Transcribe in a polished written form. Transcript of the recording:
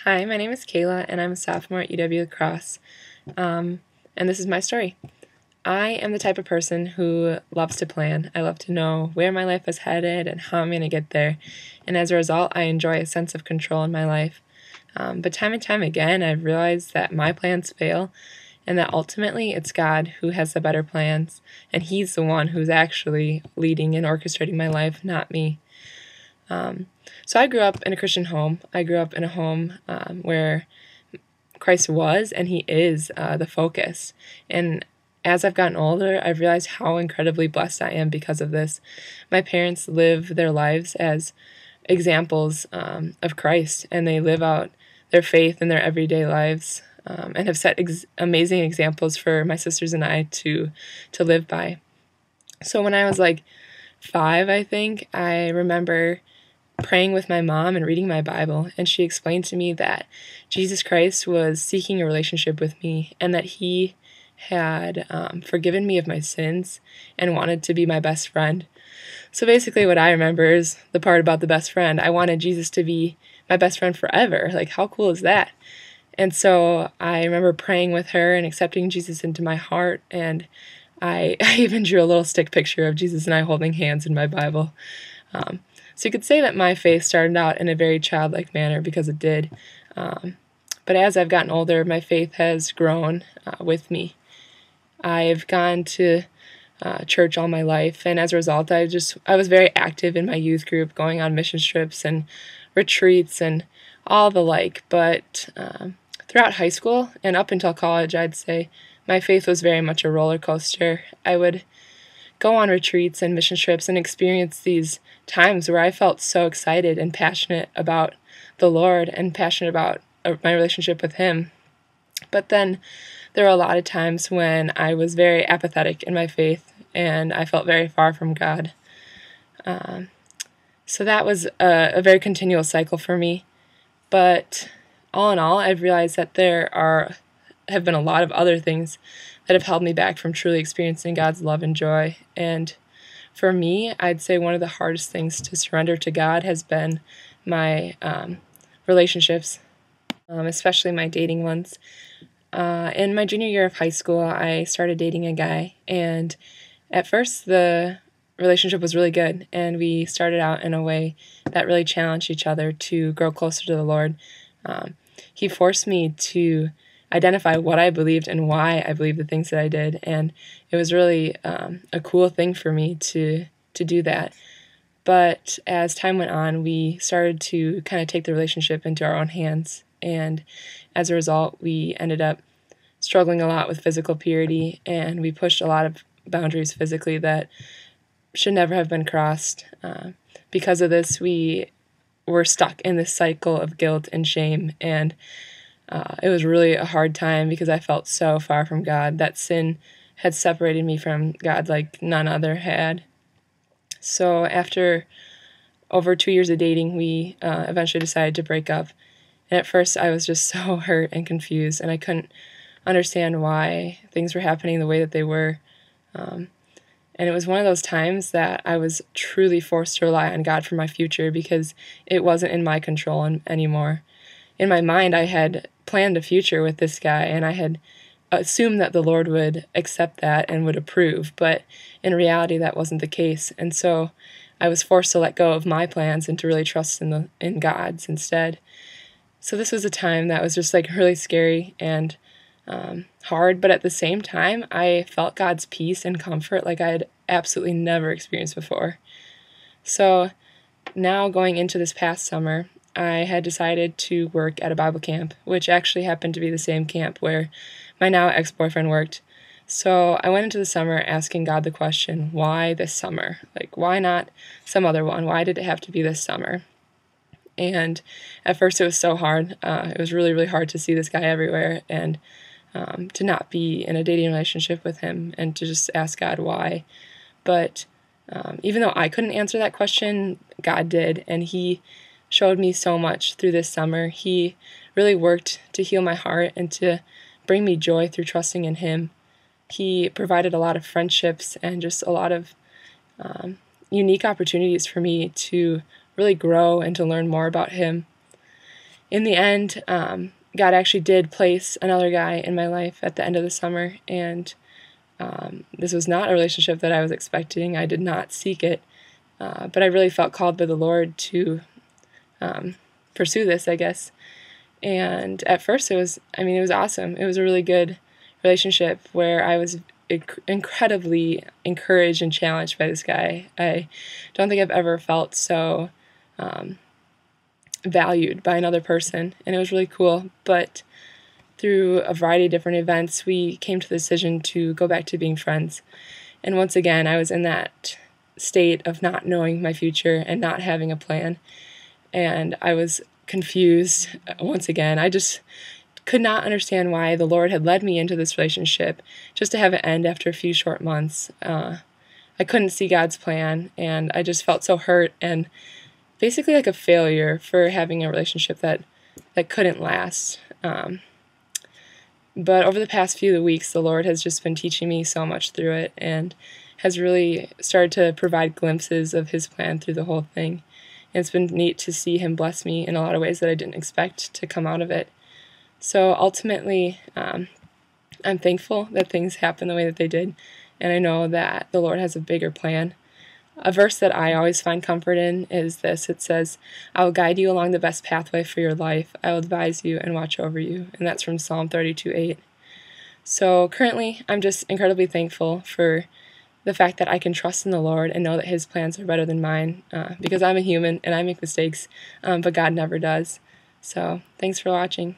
Hi, my name is Kayla, and I'm a sophomore at UW La Crosse. And this is my story. I am the type of person who loves to plan. I love to know where my life is headed and how I'm going to get there. And as a result, I enjoy a sense of control in my life. But time and time again, I've realized that my plans fail and that ultimately it's God who has the better plans. And He's the one who's actually leading and orchestrating my life, not me. So I grew up in a Christian home. I grew up in a home where Christ was and He is the focus. And as I've gotten older, I've realized how incredibly blessed I am because of this. My parents live their lives as examples of Christ, and they live out their faith in their everyday lives, and have set amazing examples for my sisters and I to live by. So when I was like 5, I think, I remember praying with my mom and reading my Bible, and she explained to me that Jesus Christ was seeking a relationship with me and that He had forgiven me of my sins and wanted to be my best friend. So basically what I remember is the part about the best friend. I wanted Jesus to be my best friend forever. Like, how cool is that? And so I remember praying with her and accepting Jesus into my heart, and I even drew a little stick picture of Jesus and I holding hands in my Bible. So you could say that my faith started out in a very childlike manner, because it did. But as I've gotten older, my faith has grown with me. I've gone to church all my life, and as a result, I was very active in my youth group, going on mission trips and retreats and all the like. But throughout high school and up until college, I'd say my faith was very much a roller coaster. I would go on retreats and mission trips and experience these times where I felt so excited and passionate about the Lord and passionate about my relationship with Him. But then there were a lot of times when I was very apathetic in my faith and I felt very far from God. So that was a very continual cycle for me. But all in all, I've realized that have been a lot of other things that have held me back from truly experiencing God's love and joy. And for me, I'd say one of the hardest things to surrender to God has been my relationships, especially my dating ones. In my junior year of high school, I started dating a guy, and at first the relationship was really good, and we started out in a way that really challenged each other to grow closer to the Lord. He forced me to identify what I believed and why I believed the things that I did, and it was really a cool thing for me to do that. But as time went on, we started to kind of take the relationship into our own hands, and as a result, we ended up struggling a lot with physical purity, and we pushed a lot of boundaries physically that should never have been crossed. Because of this, we were stuck in this cycle of guilt and shame, and it was really a hard time because I felt so far from God. That sin had separated me from God like none other had. So after over 2 years of dating, we eventually decided to break up. And at first, I was just so hurt and confused, and I couldn't understand why things were happening the way that they were. And it was one of those times that I was truly forced to rely on God for my future, because it wasn't in my control anymore. In my mind, I had planned a future with this guy, and I had assumed that the Lord would accept that and would approve, but in reality, that wasn't the case. And so I was forced to let go of my plans and to really trust in God's instead. So this was a time that was just like really scary and hard, but at the same time, I felt God's peace and comfort like I had absolutely never experienced before. So now, going into this past summer, I had decided to work at a Bible camp, which actually happened to be the same camp where my now ex-boyfriend worked. So I went into the summer asking God the question, why this summer? Like, why not some other one? Why did it have to be this summer? And at first it was so hard. It was really, really hard to see this guy everywhere, and to not be in a dating relationship with him, and to just ask God why. But even though I couldn't answer that question, God did, and He showed me so much through this summer. He really worked to heal my heart and to bring me joy through trusting in Him. He provided a lot of friendships and just a lot of unique opportunities for me to really grow and to learn more about Him. in the end, God actually did place another guy in my life at the end of the summer, and this was not a relationship that I was expecting. I did not seek it, but I really felt called by the Lord to pursue this, I guess. And at first it was awesome. It was a really good relationship where I was incredibly encouraged and challenged by this guy. I don't think I've ever felt so valued by another person, and it was really cool. But through a variety of different events, we came to the decision to go back to being friends. And once again, I was in that state of not knowing my future and not having a plan. And I was confused once again. I just could not understand why the Lord had led me into this relationship just to have it end after a few short months. I couldn't see God's plan, and I just felt so hurt and basically like a failure for having a relationship that couldn't last. But over the past few weeks, the Lord has just been teaching me so much through it and has really started to provide glimpses of His plan through the whole thing. And it's been neat to see Him bless me in a lot of ways that I didn't expect to come out of it. So ultimately, I'm thankful that things happened the way that they did, and I know that the Lord has a bigger plan. A verse that I always find comfort in is this. It says, "I will guide you along the best pathway for your life. I will advise you and watch over you." And that's from Psalm 32:8. So currently, I'm just incredibly thankful for the fact that I can trust in the Lord and know that His plans are better than mine, because I'm a human and I make mistakes, but God never does. So thanks for watching.